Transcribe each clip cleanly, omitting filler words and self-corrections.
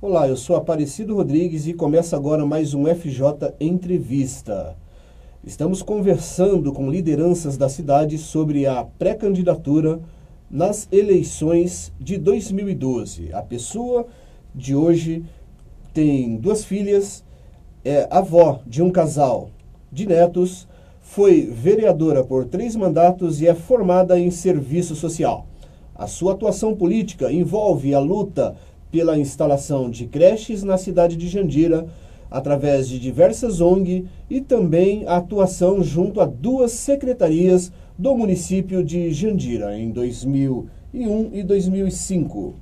Olá, eu sou Aparecido Rodrigues e começa agora mais um FJ Entrevista. Estamos conversando com lideranças da cidade sobre a pré-candidatura nas eleições de 2012. A pessoa de hoje tem 2 filhas, é avó de um casal de netos, foi vereadora por 3 mandatos e é formada em serviço social. A sua atuação política envolve a luta pela instalação de creches na cidade de Jandira, através de diversas ONG e também a atuação junto a 2 secretarias do município de Jandira, em 2001 e 2005.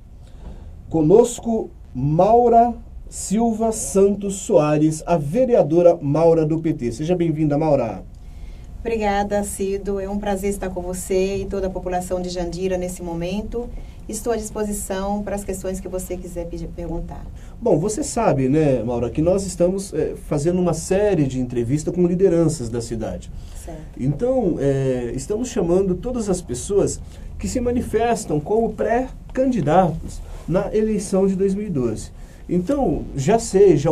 Conosco, Maura Silva Santos Soares, a vereadora Maura do PT. Seja bem-vinda, Maura. Obrigada, Cido. É um prazer estar com você e toda a população de Jandira nesse momento. Estou à disposição para as questões que você quiser perguntar. Bom, você sabe, né, Maura, que nós estamos fazendo uma série de entrevistas com lideranças da cidade. Certo. Então, estamos chamando todas as pessoas que se manifestam como pré-candidatos na eleição de 2012. Então, já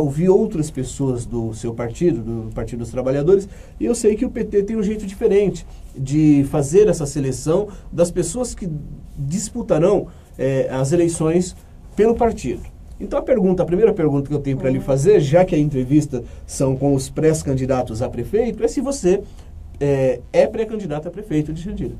ouvi outras pessoas do seu partido, do Partido dos Trabalhadores, e eu sei que o PT tem um jeito diferente de fazer essa seleção das pessoas que disputarão as eleições pelo partido. Então, a primeira pergunta que eu tenho para lhe fazer, já que a entrevista são com os pré-candidatos a prefeito, é se você é pré-candidato a prefeito de Jandira.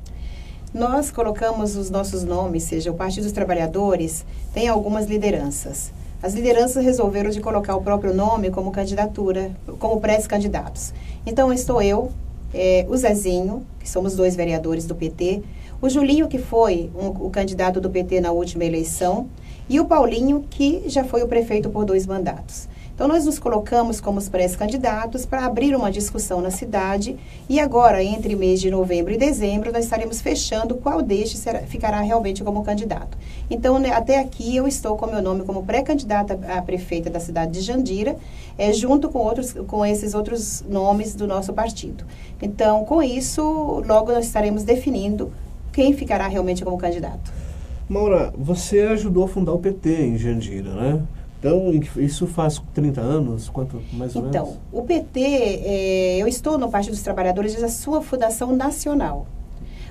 Nós colocamos os nossos nomes, seja o Partido dos Trabalhadores, tem algumas lideranças. As lideranças resolveram de colocar o próprio nome como candidatura, como pré-candidatos. Então, estou eu, o Zezinho, que somos 2 vereadores do PT, o Julinho, que foi o candidato do PT na última eleição, e o Paulinho, que já foi o prefeito por 2 mandatos. Então, nós nos colocamos como os pré-candidatos para abrir uma discussão na cidade e agora, entre mês de novembro e dezembro, nós estaremos fechando qual destes ficará realmente como candidato. Então, até aqui, eu estou com meu nome como pré-candidata a prefeita da cidade de Jandira, junto com esses outros nomes do nosso partido. Então, com isso, logo nós estaremos definindo quem ficará realmente como candidato. Maura, você ajudou a fundar o PT em Jandira, né? Então, isso faz 30 anos? Quanto mais ou menos? Então, o PT, eu estou no Partido dos Trabalhadores desde a sua fundação nacional.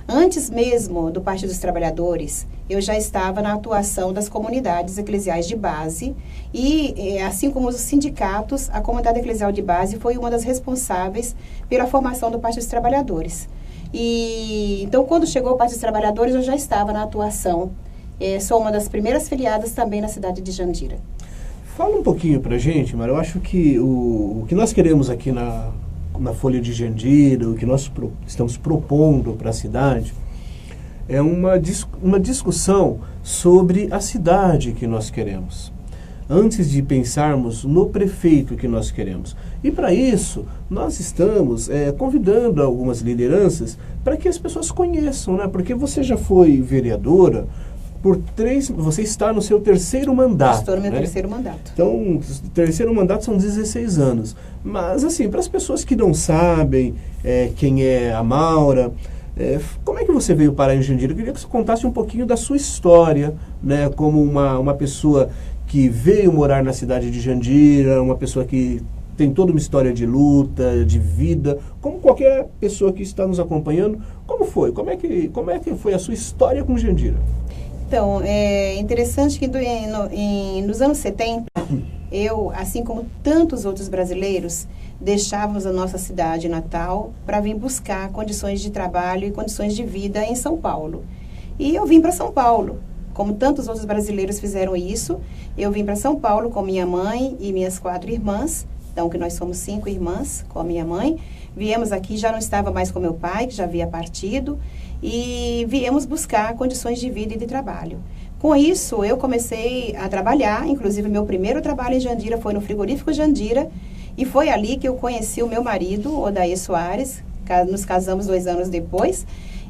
Antes mesmo do Partido dos Trabalhadores, eu já estava na atuação das comunidades eclesiais de base e, assim como os sindicatos, a comunidade eclesial de base foi uma das responsáveis pela formação do Partido dos Trabalhadores. Então, quando chegou o Partido dos Trabalhadores, eu já estava na atuação. Sou uma das primeiras filiadas também na cidade de Jandira. Fala um pouquinho pra gente, Mara. Eu acho que o que nós queremos aqui na Folha de Jandira, o que nós estamos propondo para a cidade, é uma discussão sobre a cidade que nós queremos, antes de pensarmos no prefeito que nós queremos. E para isso, nós estamos convidando algumas lideranças para que as pessoas conheçam, né? Porque você já foi vereadora, você está no seu 3º mandato. Estou no meu né? 3º mandato. Então, o 3º mandato são 16 anos. Mas, assim, para as pessoas que não sabem quem é a Maura, como é que você veio parar em Jandira? Eu queria que você contasse um pouquinho da sua história, né? Como uma pessoa que veio morar na cidade de Jandira, uma pessoa que tem toda uma história de luta, de vida, como qualquer pessoa que está nos acompanhando. Como foi? Como é que foi a sua história com Jandira? Então, é interessante que nos anos 70, eu, assim como tantos outros brasileiros, deixávamos a nossa cidade natal para vir buscar condições de trabalho e condições de vida em São Paulo. E eu vim para São Paulo, como tantos outros brasileiros fizeram isso. Eu vim para São Paulo com minha mãe e minhas 4 irmãs, então que nós somos 5 irmãs com a minha mãe. Viemos aqui, já não estava mais com meu pai, que já havia partido, e viemos buscar condições de vida e de trabalho. Com isso, eu comecei a trabalhar, inclusive meu primeiro trabalho em Jandira foi no frigorífico Jandira, e foi ali que eu conheci o meu marido, Odair Soares, nos casamos 2 anos depois,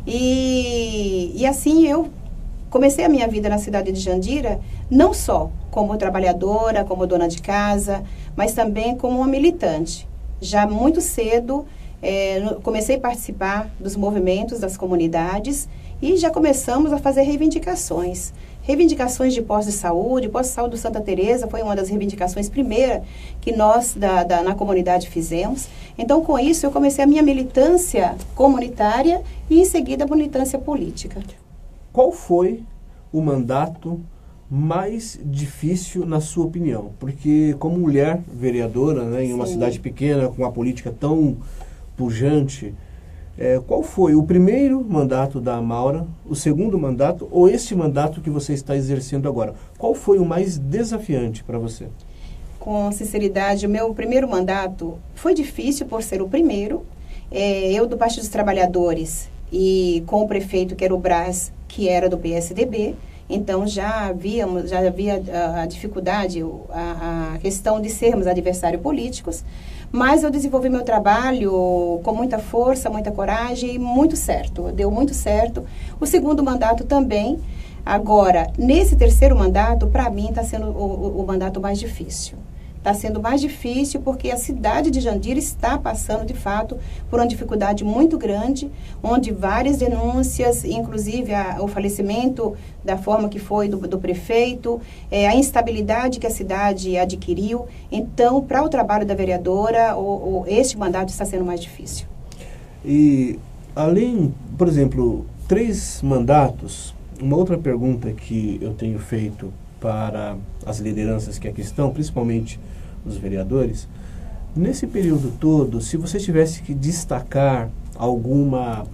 e assim eu comecei a minha vida na cidade de Jandira, não só como trabalhadora, como dona de casa, mas também como uma militante. Já muito cedo, comecei a participar dos movimentos das comunidades e já começamos a fazer reivindicações. reivindicações de posto de saúde. O posto de saúde do Santa Teresa foi uma das reivindicações primeiras que nós na comunidade fizemos. Então, com isso, eu comecei a minha militância comunitária e, em seguida, a militância política. Qual foi o mandato mais difícil, na sua opinião? Porque, como mulher vereadora, né, em uma cidade pequena, com uma política tão pujante, qual foi o primeiro mandato da Maura, o segundo mandato ou este mandato que você está exercendo agora? Qual foi o mais desafiante para você? Com sinceridade, o meu primeiro mandato foi difícil por ser o primeiro. Eu do Partido dos Trabalhadores e com o prefeito, que era o Brás, que era do PSDB, então já havia a dificuldade, a questão de sermos adversários políticos, mas eu desenvolvi meu trabalho com muita força, muita coragem e muito certo, deu muito certo. O segundo mandato também. Agora, nesse terceiro mandato, para mim, está sendo o mandato mais difícil. Está sendo mais difícil porque a cidade de Jandira está passando, de fato, por uma dificuldade muito grande, onde várias denúncias, inclusive o falecimento da forma que foi do prefeito, a instabilidade que a cidade adquiriu. Então, para o trabalho da vereadora, este mandato está sendo mais difícil. E, além, por exemplo, 3 mandatos, uma outra pergunta que eu tenho feito para as lideranças que aqui estão, principalmente os vereadores, nesse período todo, se você tivesse que destacar alguma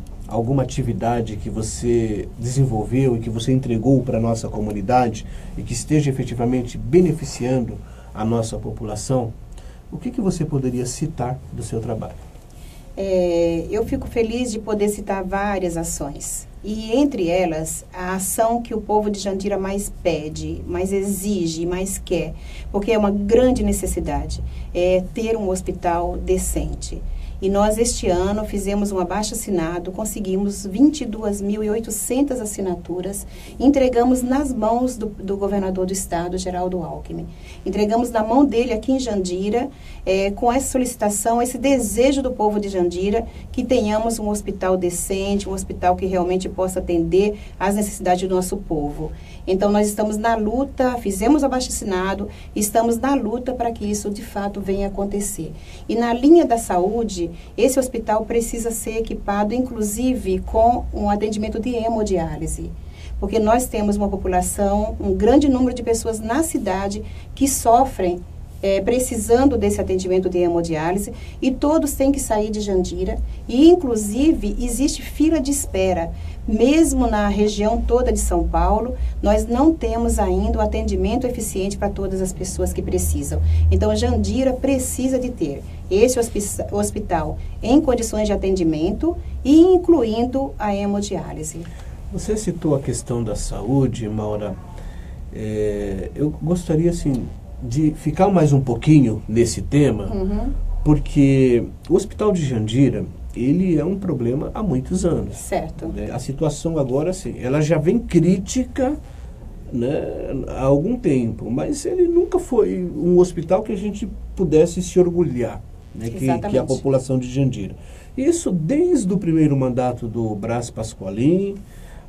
atividade que você desenvolveu e que você entregou para a nossa comunidade e que esteja efetivamente beneficiando a nossa população, o que você poderia citar do seu trabalho? Eu fico feliz de poder citar várias ações. E entre elas, a ação que o povo de Jandira mais pede, mais exige, mais quer, porque é uma grande necessidade, é ter um hospital decente. E nós, este ano, fizemos um abaixo-assinado, conseguimos 22.800 assinaturas, entregamos nas mãos do governador do estado, Geraldo Alckmin. Entregamos na mão dele aqui em Jandira, com essa solicitação, esse desejo do povo de Jandira, que tenhamos um hospital decente, um hospital que realmente possa atender às necessidades do nosso povo. Então, nós estamos na luta, fizemos o abaixo-assinado, estamos na luta para que isso, de fato, venha acontecer. E na linha da saúde, esse hospital precisa ser equipado, inclusive, com um atendimento de hemodiálise. Porque nós temos uma população, um grande número de pessoas na cidade que sofrem precisando desse atendimento de hemodiálise, e todos têm que sair de Jandira, e inclusive existe fila de espera. Mesmo na região toda de São Paulo, nós não temos ainda o atendimento eficiente para todas as pessoas que precisam. Então, Jandira precisa de ter esse hospital em condições de atendimento e incluindo a hemodiálise. Você citou a questão da saúde, Maura. Eu gostaria, assim, de ficar mais um pouquinho nesse tema, porque o Hospital de Jandira, ele é um problema há muitos anos. Certo. Né? A situação agora, assim, ela já vem crítica, né, há algum tempo, mas ele nunca foi um hospital que a gente pudesse se orgulhar, né, que é a população de Jandira. Isso desde o primeiro mandato do Brás Pasqualin,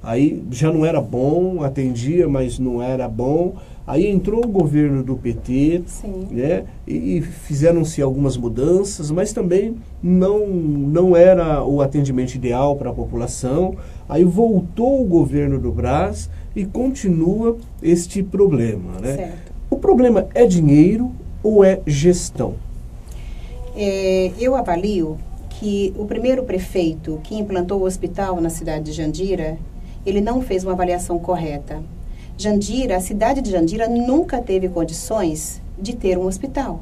aí já não era bom, atendia, mas não era bom. Aí entrou o governo do PT, né, e fizeram-se algumas mudanças, mas também não era o atendimento ideal para a população. Aí voltou o governo do Brás e continua este problema. Né? Certo. O problema é dinheiro ou é gestão? Eu avalio que o primeiro prefeito que implantou o hospital na cidade de Jandira, ele não fez uma avaliação correta. Jandira, a cidade de Jandira nunca teve condições de ter um hospital.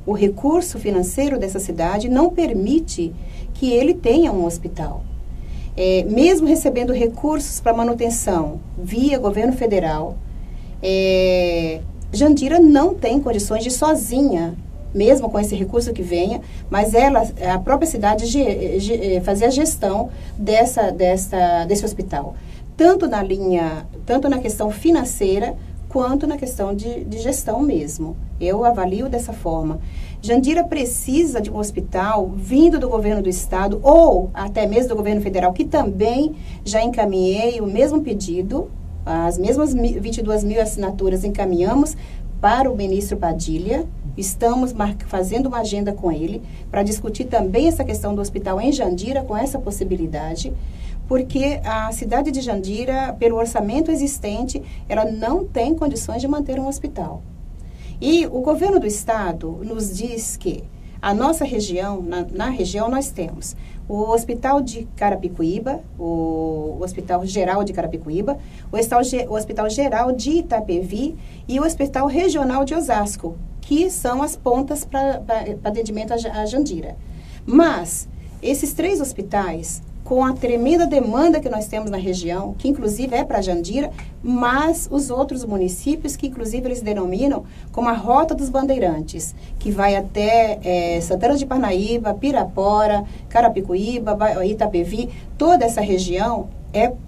O recurso financeiro dessa cidade não permite que ele tenha um hospital. Mesmo recebendo recursos para manutenção via governo federal, Jandira não tem condições de sozinha, mesmo com esse recurso que venha, mas a própria cidade fazer a gestão desse hospital. Tanto na questão financeira, quanto na questão de gestão mesmo. Eu avalio dessa forma. Jandira precisa de um hospital vindo do governo do estado, ou até mesmo do governo federal, que também já encaminhei o mesmo pedido, as mesmas 22 mil assinaturas encaminhamos para o ministro Padilha. Estamos fazendo uma agenda com ele para discutir também essa questão do hospital em Jandira, com essa possibilidade, porque a cidade de Jandira, pelo orçamento existente, ela não tem condições de manter um hospital. E o governo do estado nos diz que a nossa região, na região nós temos o Hospital de Carapicuíba, o Hospital Geral de Carapicuíba, o Hospital Geral de Itapevi e o Hospital Regional de Osasco, que são as pontas para atendimento a Jandira. Mas esses 3 hospitais, com a tremenda demanda que nós temos na região, que inclusive é para Jandira, mas os outros municípios, que inclusive eles denominam como a Rota dos Bandeirantes, que vai até Santana de Parnaíba, Pirapora, Carapicuíba, Itapevi, toda essa região,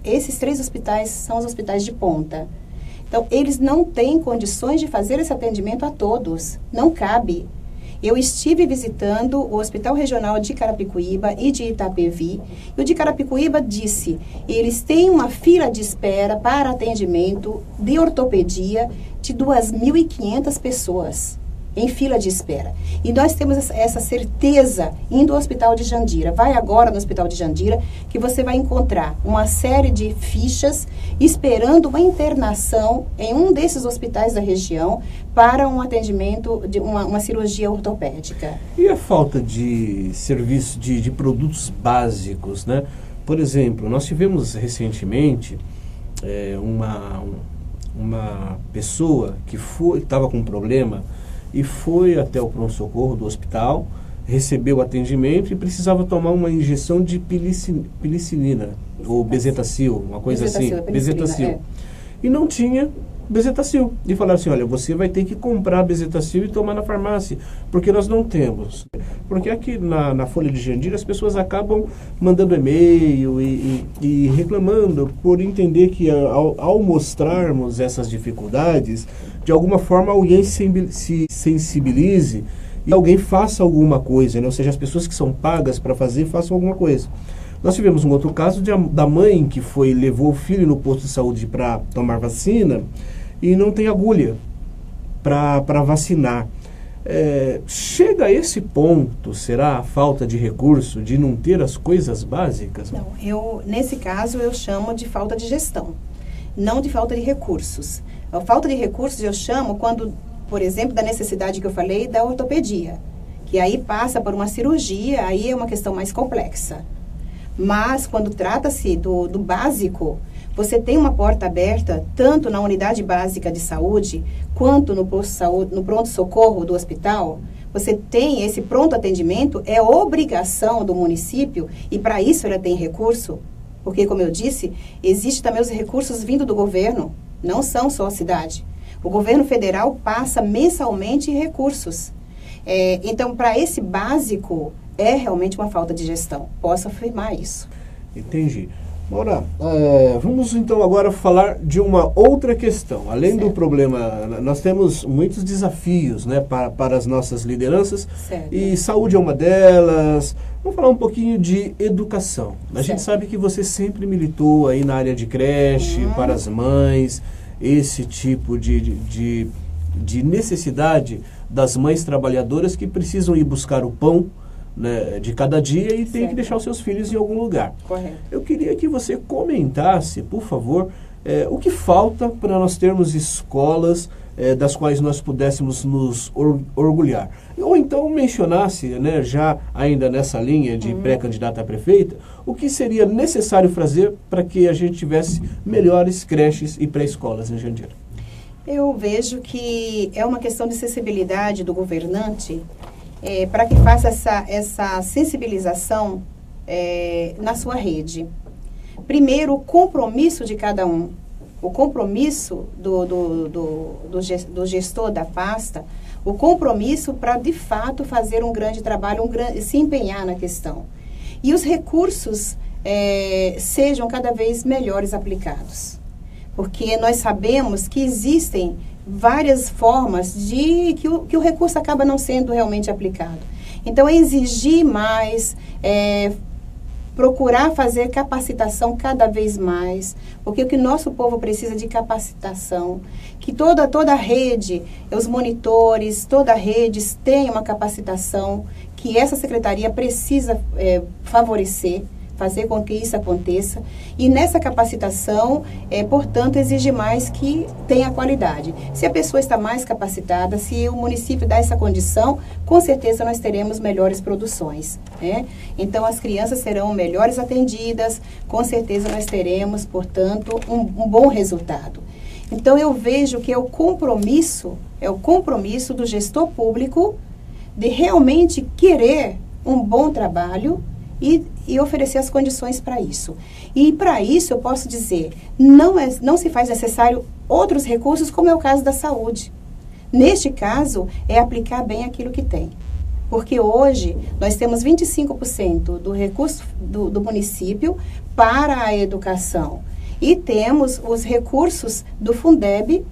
esses 3 hospitais são os hospitais de ponta. Então, eles não têm condições de fazer esse atendimento a todos, não cabe. Eu estive visitando o Hospital Regional de Carapicuíba e de Itapevi, e o de Carapicuíba disse, eles têm uma fila de espera para atendimento de ortopedia de 2.500 pessoas em fila de espera. E nós temos essa certeza indo ao Hospital de Jandira. Vai agora no Hospital de Jandira que você vai encontrar uma série de fichas esperando uma internação em um desses hospitais da região para um atendimento de uma cirurgia ortopédica. E a falta de serviço, de produtos básicos, né? Por exemplo, nós tivemos recentemente uma pessoa que estava com um problema e foi até o pronto-socorro do hospital, recebeu atendimento e precisava tomar uma injeção de penicilina, ou bezetacil, uma coisa assim. Bezetacil. E não tinha bezetacil. E falaram assim, olha, você vai ter que comprar bezetacil e tomar na farmácia, porque nós não temos. Porque aqui na Folha de Jandira as pessoas acabam mandando e-mail e reclamando por entender que ao mostrarmos essas dificuldades, de alguma forma alguém se sensibilize e alguém faça alguma coisa, né? Ou seja, as pessoas que são pagas para fazer, façam alguma coisa. Nós tivemos um outro caso da mãe que levou o filho no posto de saúde para tomar vacina e não tem agulha para vacinar. Chega a esse ponto, será a falta de recurso, de não ter as coisas básicas? Não, nesse caso eu chamo de falta de gestão, não de falta de recursos. A falta de recursos eu chamo quando, por exemplo, da necessidade que eu falei da ortopedia, que aí passa por uma cirurgia, aí é uma questão mais complexa. Mas quando trata-se do básico, você tem uma porta aberta tanto na unidade básica de saúde quanto no posto de saúde, no pronto-socorro do hospital. Você tem esse pronto atendimento, é obrigação do município e para isso ela tem recurso, porque como eu disse, existe também os recursos vindo do governo, não são só a cidade. O governo federal passa mensalmente recursos. Então, para esse básico, é realmente uma falta de gestão. Posso afirmar isso. Entendi. Maura, vamos então agora falar de uma outra questão. Além do problema, nós temos muitos desafios, né, para as nossas lideranças. Certo. E saúde é uma delas. Vamos falar um pouquinho de educação. A gente sabe que você sempre militou aí na área de creche, para as mães, esse tipo de necessidade das mães trabalhadoras que precisam ir buscar o pão, né, de cada dia e tem que deixar os seus filhos em algum lugar. Correto. Eu queria que você comentasse, por favor, o que falta para nós termos escolas das quais nós pudéssemos nos orgulhar. Ou então mencionasse, né, já ainda nessa linha de pré-candidata a prefeita, o que seria necessário fazer para que a gente tivesse melhores creches e pré-escolas em Jandira. Eu vejo que é uma questão de sensibilidade do governante para que faça essa sensibilização na sua rede. Primeiro, o compromisso de cada um. O compromisso do gestor da pasta, o compromisso para, de fato, fazer um grande trabalho, se empenhar na questão. E os recursos sejam cada vez melhores aplicados. Porque nós sabemos que existem várias formas que o recurso acaba não sendo realmente aplicado. Então, exigir mais, procurar fazer capacitação cada vez mais, porque o que nosso povo precisa de capacitação, que toda a rede, os monitores, toda a rede tenha uma capacitação que essa secretaria precisa favorecer, fazer com que isso aconteça. E nessa capacitação, portanto, exige mais que tenha qualidade. Se a pessoa está mais capacitada, se o município dá essa condição, com certeza nós teremos melhores produções, né? Então, as crianças serão melhores atendidas, com certeza nós teremos, portanto, um bom resultado. Então, eu vejo que é o compromisso do gestor público de realmente querer um bom trabalho e oferecer as condições para isso. E para isso eu posso dizer, não se faz necessário outros recursos, como é o caso da saúde. Neste caso, é aplicar bem aquilo que tem. Porque hoje nós temos 25% do recurso do município para a educação. E temos os recursos do Fundeb,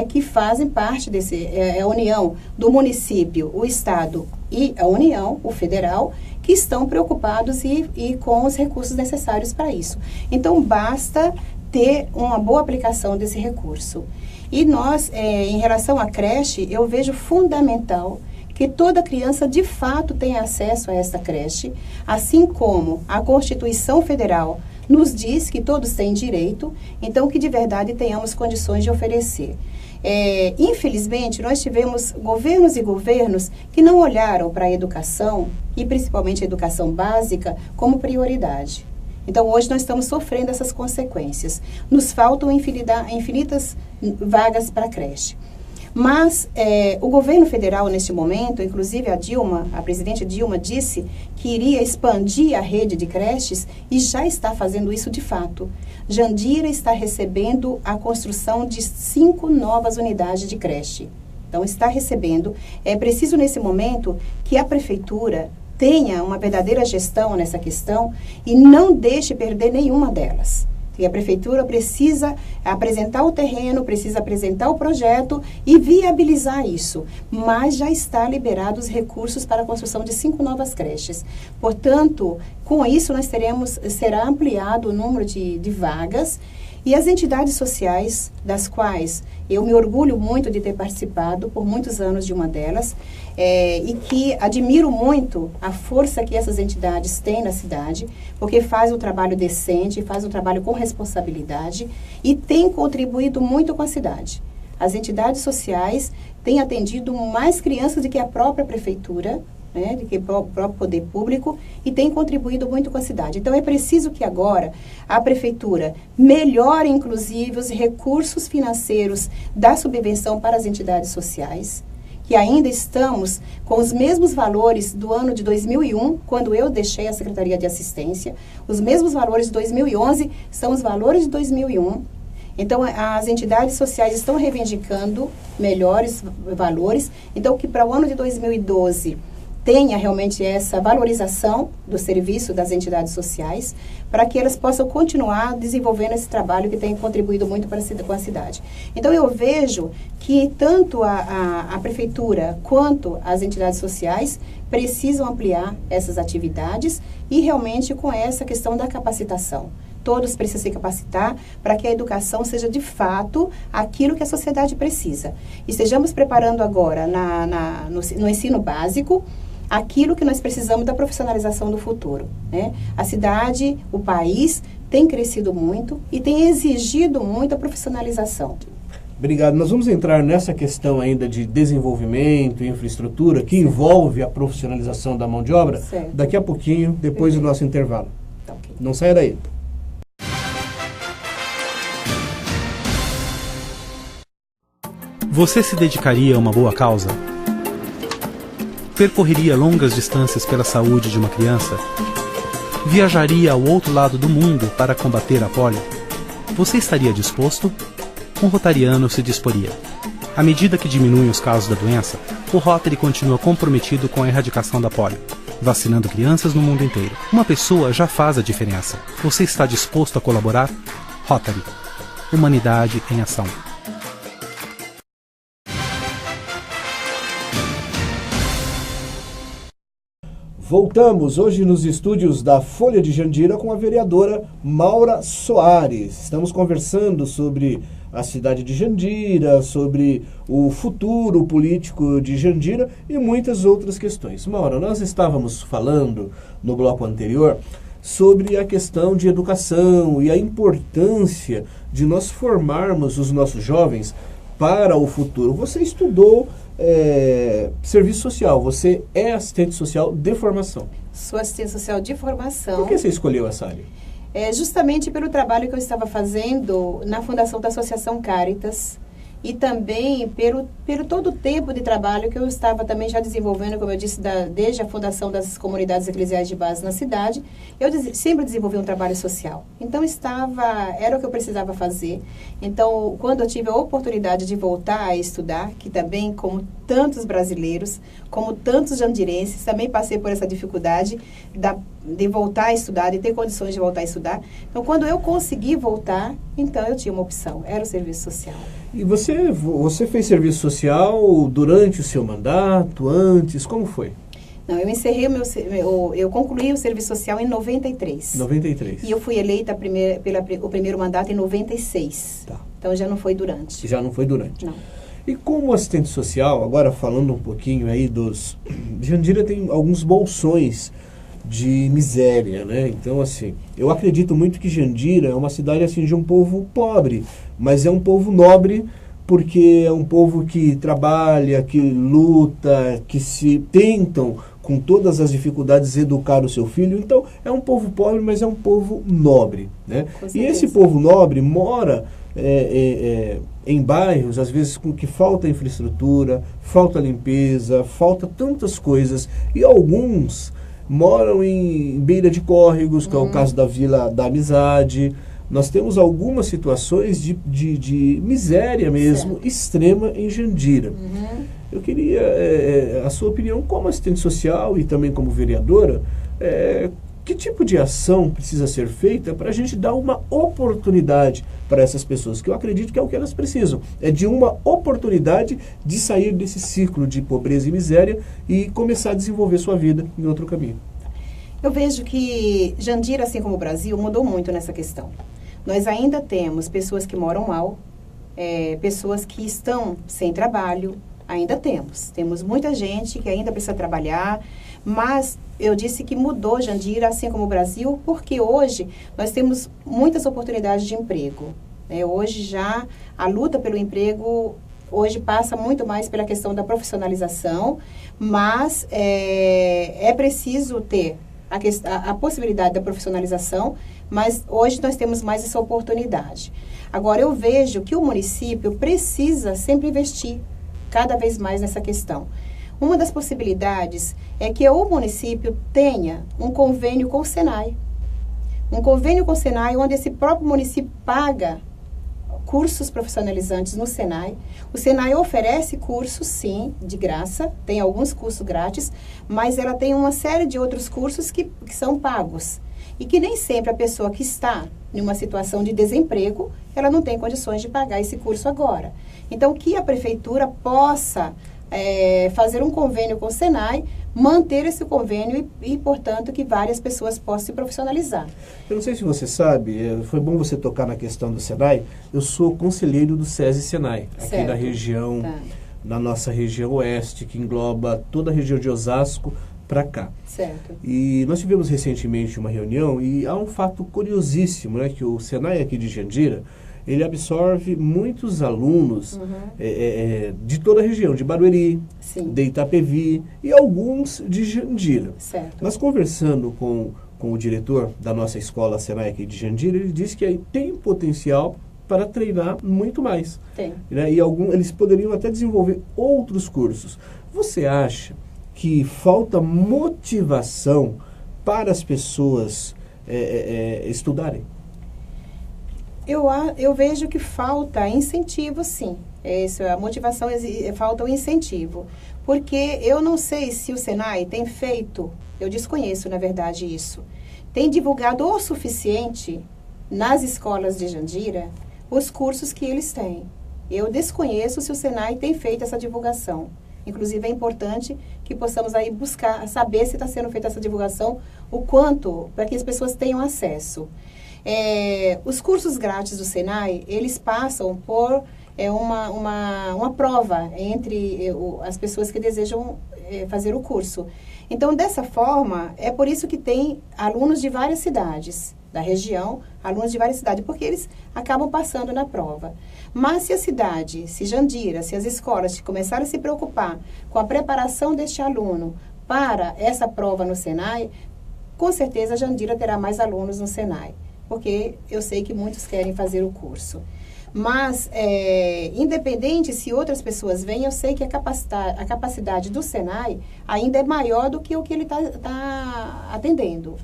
que fazem parte desse, a união do município, o estado e a União, o federal, que estão preocupados e com os recursos necessários para isso. Então, basta ter uma boa aplicação desse recurso. E nós, em relação à creche, eu vejo fundamental que toda criança, de fato, tenha acesso a essa creche, assim como a Constituição Federal nos diz que todos têm direito, então que de verdade tenhamos condições de oferecer. Infelizmente, nós tivemos governos e governos que não olharam para a educação, e principalmente a educação básica, como prioridade. Então, hoje nós estamos sofrendo essas consequências. Nos faltam infinitas vagas para creche. Mas o governo federal, neste momento, inclusive a presidente Dilma disse que iria expandir a rede de creches e já está fazendo isso de fato. Jandira está recebendo a construção de 5 novas unidades de creche. Então, está recebendo. É preciso, nesse momento, que a prefeitura tenha uma verdadeira gestão nessa questão e não deixe perder nenhuma delas. E a prefeitura precisa apresentar o terreno, precisa apresentar o projeto e viabilizar isso. Mas já está liberados recursos para a construção de 5 novas creches. Portanto, com isso será ampliado o número de vagas. E as entidades sociais, das quais eu me orgulho muito de ter participado por muitos anos de uma delas, e que admiro muito a força que essas entidades têm na cidade, porque fazem um trabalho decente, fazem um trabalho com responsabilidade e têm contribuído muito com a cidade. As entidades sociais têm atendido mais crianças do que a própria prefeitura, do que o próprio poder público, e tem contribuído muito com a cidade. Então, é preciso que agora a prefeitura melhore, inclusive, os recursos financeiros da subvenção para as entidades sociais, que ainda estamos com os mesmos valores do ano de 2001, quando eu deixei a Secretaria de Assistência. Os mesmos valores de 2011 são os valores de 2001. Então, as entidades sociais estão reivindicando melhores valores. Então, que para o ano de 2012 tenha realmente essa valorização do serviço das entidades sociais, para que elas possam continuar desenvolvendo esse trabalho que tem contribuído muito com a cidade. Então, eu vejo que tanto a prefeitura quanto as entidades sociais precisam ampliar essas atividades e realmente com essa questão da capacitação. Todos precisam se capacitar para que a educação seja, de fato, aquilo que a sociedade precisa. Estejamos preparando agora no ensino básico aquilo que nós precisamos da profissionalização do futuro, né? A cidade, o país, tem crescido muito e tem exigido muito a profissionalização. Obrigado. Nós vamos entrar nessa questão ainda de desenvolvimento e infraestrutura, que envolve a profissionalização da mão de obra, daqui a pouquinho, depois do nosso intervalo. Tá, okay. Não saia daí. Você se dedicaria a uma boa causa? Percorreria longas distâncias pela saúde de uma criança? Viajaria ao outro lado do mundo para combater a polio? Você estaria disposto? Um rotariano se disporia. À medida que diminuem os casos da doença, o Rotary continua comprometido com a erradicação da polio, vacinando crianças no mundo inteiro. Uma pessoa já faz a diferença. Você está disposto a colaborar? Rotary. Humanidade em ação. Voltamos hoje nos estúdios da Folha de Jandira com a vereadora Maura Soares. Estamos conversando sobre a cidade de Jandira, sobre o futuro político de Jandira e muitas outras questões. Maura, nós estávamos falando no bloco anterior sobre a questão de educação e a importância de nós formarmos os nossos jovens para o futuro. Você estudou serviço social, você é assistente social de formação. Sou assistente social de formação. Por que você escolheu essa área? Justamente pelo trabalho que eu estava fazendo na fundação da Associação Caritas e também pelo todo o tempo de trabalho que eu estava também já desenvolvendo, como eu disse, desde a fundação das comunidades eclesiais de base na cidade, eu sempre desenvolvi um trabalho social. Então era o que eu precisava fazer. Então, quando eu tive a oportunidade de voltar a estudar, que também, como tantos brasileiros, como tantos jandirenses, também passei por essa dificuldade de voltar a estudar, de ter condições de voltar a estudar. Então, quando eu consegui voltar, então eu tinha uma opção, era o serviço social. E você fez serviço social durante o seu mandato, antes, como foi? Não, eu encerrei eu concluí o serviço social em 93. 93. E eu fui eleita o primeiro mandato em 96. Tá. Então já não foi durante. Já não foi durante. Não. E como assistente social, agora falando um pouquinho aí Jandira tem alguns bolsões de miséria, né? Então, assim, eu acredito muito que Jandira é uma cidade, assim, de um povo pobre, mas é um povo nobre, porque é um povo que trabalha, que luta, que se tentam, com todas as dificuldades, educar o seu filho. Então, é um povo pobre, mas é um povo nobre, né? E esse povo nobre mora em bairros, às vezes, com que falta infraestrutura, falta limpeza, falta tantas coisas, e alguns moram em beira de córregos, que é o caso da Vila da Amizade. Nós temos algumas situações de miséria mesmo, certo, extrema em Jandira. Eu queria a sua opinião como assistente social e também como vereadora, que tipo de ação precisa ser feita para a gente dar uma oportunidade para essas pessoas, que eu acredito que é o que elas precisam, é de uma oportunidade de sair desse ciclo de pobreza e miséria e começar a desenvolver sua vida em outro caminho. Eu vejo que Jandira, assim como o Brasil, mudou muito nessa questão. Nós ainda temos pessoas que moram mal, pessoas que estão sem trabalho, ainda temos muita gente que ainda precisa trabalhar, mas eu disse que mudou Jandira, assim como o Brasil, porque hoje nós temos muitas oportunidades de emprego. Hoje já a luta pelo emprego hoje passa muito mais pela questão da profissionalização, mas é preciso ter a possibilidade da profissionalização, mas hoje nós temos mais essa oportunidade. Agora, eu vejo que o município precisa sempre investir cada vez mais nessa questão. Uma das possibilidades é que o município tenha um convênio com o Senai. Um convênio com o Senai, onde esse próprio município paga cursos profissionalizantes no Senai. O Senai oferece cursos, sim, de graça, tem alguns cursos grátis, mas ela tem uma série de outros cursos que são pagos. E que nem sempre a pessoa que está em uma situação de desemprego, ela não tem condições de pagar esse curso agora. Então, que a prefeitura possa fazer um convênio com o Senai, manter esse convênio e, portanto, que várias pessoas possam se profissionalizar. Eu não sei se você sabe, foi bom você tocar na questão do Senai. Eu sou conselheiro do SESI Senai, certo, aqui na região, na nossa região oeste, que engloba toda a região de Osasco para cá. Certo. E nós tivemos recentemente uma reunião e há um fato curiosíssimo, né, que o Senai aqui de Jandira, ele absorve muitos alunos de toda a região, de Barueri, sim, de Itapevi e alguns de Jandira. Certo. Mas conversando com o diretor da nossa escola Senai aqui de Jandira, ele disse que aí tem potencial para treinar muito mais. Tem. Né? E eles poderiam até desenvolver outros cursos. Você acha que falta motivação para as pessoas estudarem? Eu vejo que falta incentivo, sim. A motivação, falta o incentivo. Porque eu não sei se o Senai tem feito, eu desconheço, na verdade, isso, tem divulgado o suficiente nas escolas de Jandira os cursos que eles têm. Eu desconheço se o Senai tem feito essa divulgação. Inclusive, é importante que possamos aí buscar, saber se está sendo feita essa divulgação, o quanto, para que as pessoas tenham acesso. Os cursos grátis do Senai, eles passam por uma prova entre as pessoas que desejam fazer o curso. Então, dessa forma, é por isso que tem alunos de várias cidades da região, alunos de várias cidades, porque eles acabam passando na prova. Mas se a cidade, se Jandira, se as escolas começarem a se preocupar com a preparação deste aluno para essa prova no Senai, com certeza a Jandira terá mais alunos no Senai, porque eu sei que muitos querem fazer o curso. Mas, independente se outras pessoas vêm, eu sei que a capacidade do Senai ainda é maior do que o que ele está atendendo.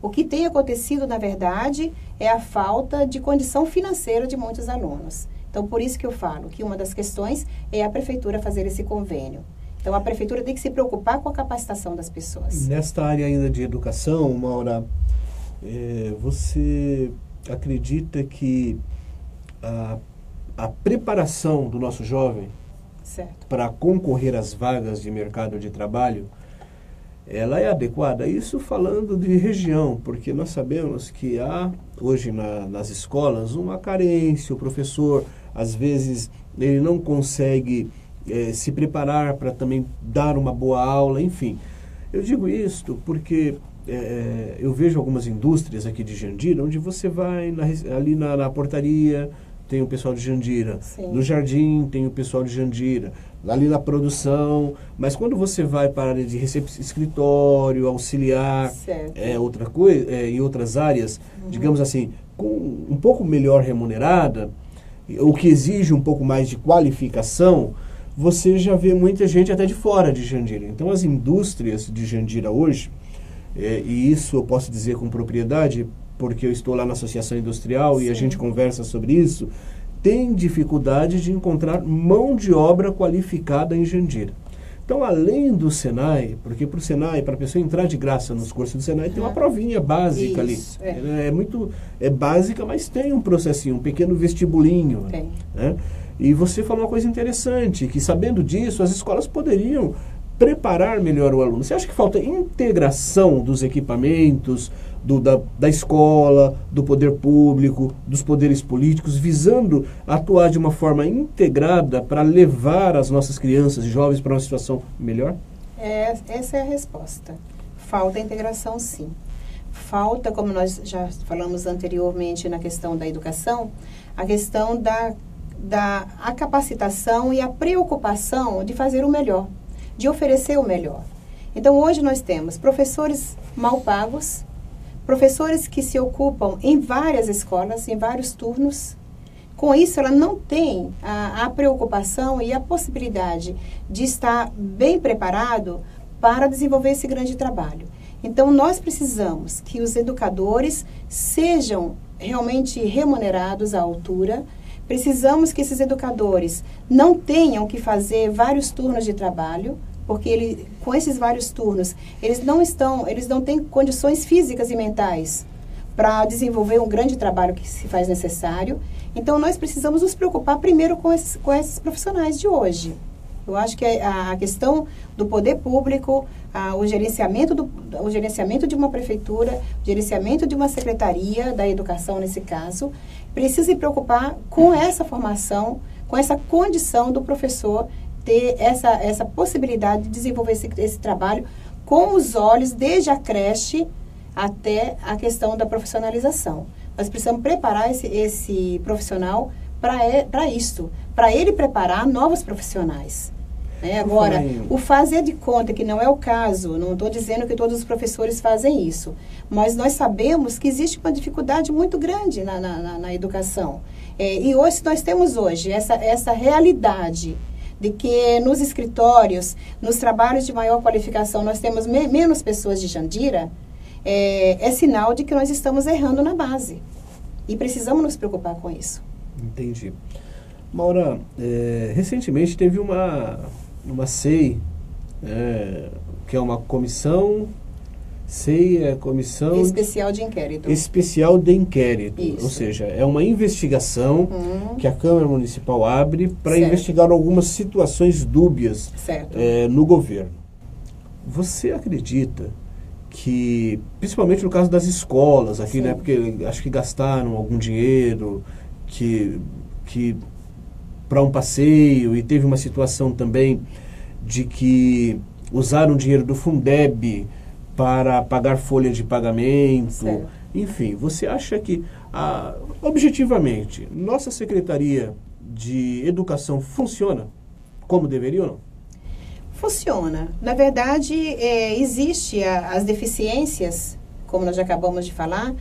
O que tem acontecido, na verdade, é a falta de condição financeira de muitos alunos. Então, por isso que eu falo que uma das questões é a prefeitura fazer esse convênio. Então, a prefeitura tem que se preocupar com a capacitação das pessoas. Nesta área ainda de educação, Maura, você acredita que a preparação do nosso jovem para concorrer às vagas de mercado de trabalho, ela é adequada? Isso falando de região, porque nós sabemos que há hoje nas escolas uma carência, o professor às vezes ele não consegue se preparar para também dar uma boa aula, enfim. Eu digo isto porque eu vejo algumas indústrias aqui de Jandira, onde você vai ali na portaria, tem o pessoal de Jandira. Sim. No jardim tem o pessoal de Jandira. Ali na produção. Mas quando você vai para a área de escritório, auxiliar, outra coisa, em outras áreas, digamos assim, com um pouco melhor remunerada, o que exige um pouco mais de qualificação, você já vê muita gente até de fora de Jandira. Então as indústrias de Jandira hoje, e isso eu posso dizer com propriedade, porque eu estou lá na Associação Industrial. Sim. E a gente conversa sobre isso, tem dificuldade de encontrar mão de obra qualificada em Jandira. Então, além do Senai, porque para o Senai, para a pessoa entrar de graça nos cursos do Senai, tem uma provinha básica isso, ali. É básica, mas tem um processinho, um pequeno vestibulinho. Tem. Né? E você falou uma coisa interessante, que sabendo disso, as escolas poderiam preparar melhor o aluno. Você acha que falta integração dos equipamentos, da escola, do poder público, dos poderes políticos, visando atuar de uma forma integrada para levar as nossas crianças e jovens para uma situação melhor? Essa é a resposta. Falta integração, sim. Falta, como nós já falamos anteriormente na questão da educação, a questão da capacitação e a preocupação de fazer o melhor, de oferecer o melhor. Então, hoje nós temos professores mal pagos, professores que se ocupam em várias escolas, em vários turnos. Com isso, ela não tem a preocupação e a possibilidade de estar bem preparado para desenvolver esse grande trabalho. Então, nós precisamos que os educadores sejam realmente remunerados à altura. Precisamos que esses educadores não tenham que fazer vários turnos de trabalho, porque com esses vários turnos, eles não têm condições físicas e mentais para desenvolver um grande trabalho que se faz necessário. Então, nós precisamos nos preocupar primeiro com esses profissionais de hoje. Eu acho que a questão do poder público, o gerenciamento de uma prefeitura, o gerenciamento de uma secretaria da educação, nesse caso, precisa se preocupar com essa formação, com essa condição do professor ter essa possibilidade de desenvolver esse trabalho com os olhos, desde a creche até a questão da profissionalização. Nós precisamos preparar esse profissional para isso, para ele preparar novos profissionais. Agora, o fazer de conta, que não é o caso, não estou dizendo que todos os professores fazem isso, mas nós sabemos que existe uma dificuldade muito grande na educação. E hoje nós temos essa realidade de que nos escritórios, nos trabalhos de maior qualificação, nós temos menos pessoas de Jandira, é sinal de que nós estamos errando na base. E precisamos nos preocupar com isso. Entendi. Maura, recentemente teve uma SEI, que é uma comissão SEI é Comissão Especial de Inquérito. Especial de Inquérito. Isso. Ou seja, é uma investigação que a Câmara Municipal abre para Certo. investigar algumas situações dúbias Certo. no governo. Você acredita que, principalmente no caso das escolas aqui, Sim. né, porque acho que gastaram algum dinheiro que para um passeio, e teve uma situação também de que usaram dinheiro do Fundeb para pagar folha de pagamento. Certo. Enfim, você acha que, objetivamente, nossa Secretaria de Educação funciona como deveria ou não? Funciona. Na verdade, existe as deficiências, como nós já acabamos de falar,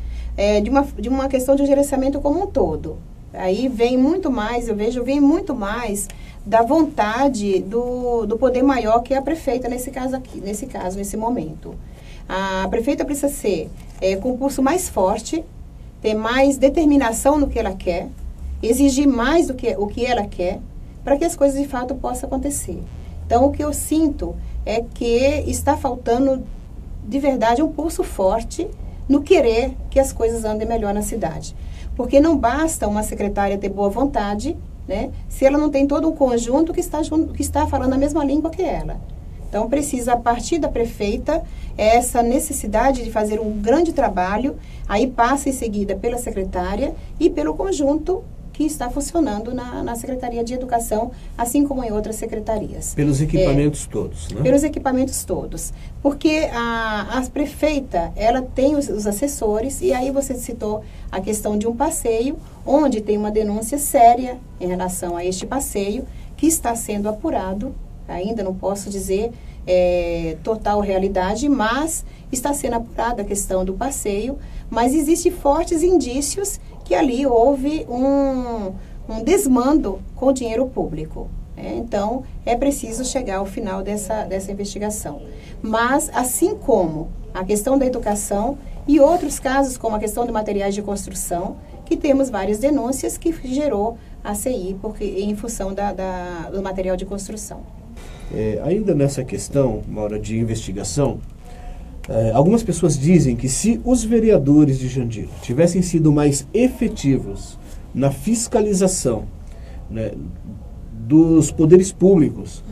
de uma questão de gerenciamento como um todo. Aí vem muito mais, vem muito mais da vontade do poder maior, que é a prefeita nesse momento. A prefeita precisa ser com um pulso mais forte, ter mais determinação no que ela quer, exigir mais do que o que ela quer, para que as coisas de fato possam acontecer. Então, o que eu sinto é que está faltando, de verdade, um pulso forte no querer que as coisas andem melhor na cidade. Porque não basta uma secretária ter boa vontade, né, se ela não tem todo um conjunto que está falando a mesma língua que ela. Então, precisa, a partir da prefeita, essa necessidade de fazer um grande trabalho, aí passa em seguida pela secretária e pelo conjunto que está funcionando na Secretaria de Educação, assim como em outras secretarias. Pelos equipamentos todos, né? Pelos equipamentos todos. Porque a prefeita, ela tem os assessores, e aí você citou a questão de um passeio, onde tem uma denúncia séria em relação a este passeio, que está sendo apurado, ainda não posso dizer total realidade, mas está sendo apurada a questão do passeio, mas existem fortes indícios que ali houve um desmando com o dinheiro público. Então, é preciso chegar ao final dessa investigação. Mas, assim como a questão da educação e outros casos, como a questão de materiais de construção, que temos várias denúncias que gerou a CI em função do material de construção. Ainda nessa questão, Maura, de investigação, algumas pessoas dizem que se os vereadores de Jandira tivessem sido mais efetivos na fiscalização, né, dos poderes públicos,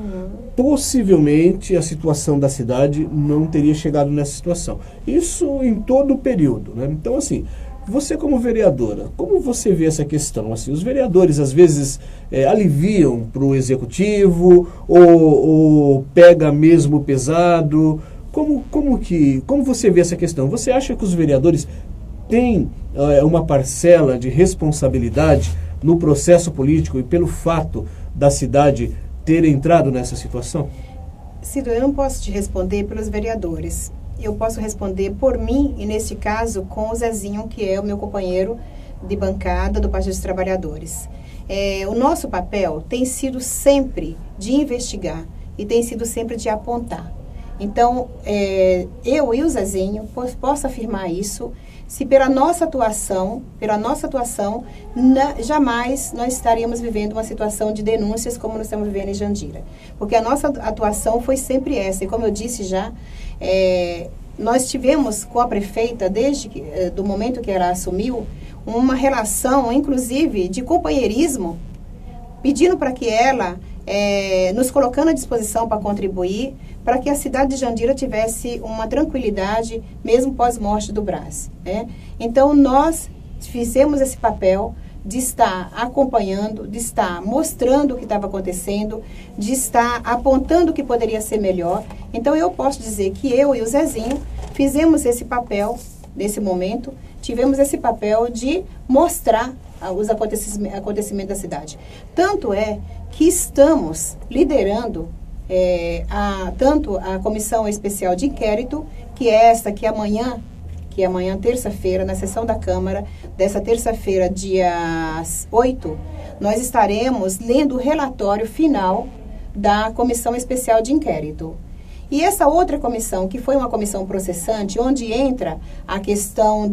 possivelmente a situação da cidade não teria chegado nessa situação. Isso em todo o período, né? Então, assim, você como vereadora, como você vê essa questão? Assim, os vereadores às vezes aliviam para o executivo ou pega mesmo pesado? Como você vê essa questão? Você acha que os vereadores têm uma parcela de responsabilidade no processo político e pelo fato da cidade ter entrado nessa situação? Ciro, eu não posso te responder pelos vereadores. Eu posso responder por mim, e neste caso com o Zezinho, que é o meu companheiro de bancada do Partido dos Trabalhadores. O nosso papel tem sido sempre de investigar e tem sido sempre de apontar. Então, eu e o Zezinho posso afirmar isso, se pela nossa atuação, jamais nós estaríamos vivendo uma situação de denúncias como nós estamos vivendo em Jandira. Porque a nossa atuação foi sempre essa. E como eu disse já, nós tivemos com a prefeita, desde do momento que ela assumiu, uma relação, inclusive, de companheirismo, pedindo para que ela, nos colocando à disposição para contribuir, para que a cidade de Jandira tivesse uma tranquilidade, mesmo pós-morte do Brás. Então, nós fizemos esse papel de estar acompanhando, de estar mostrando o que estava acontecendo, de estar apontando o que poderia ser melhor. Então, eu posso dizer que eu e o Zezinho fizemos esse papel, nesse momento, tivemos esse papel de mostrar os acontecimentos da cidade. Tanto é que estamos liderando tanto a Comissão Especial de Inquérito, que é esta que amanhã, terça-feira, na sessão da Câmara, dessa terça-feira, dia 8, nós estaremos lendo o relatório final da Comissão Especial de Inquérito. E essa outra comissão, que foi uma comissão processante, onde entra a questão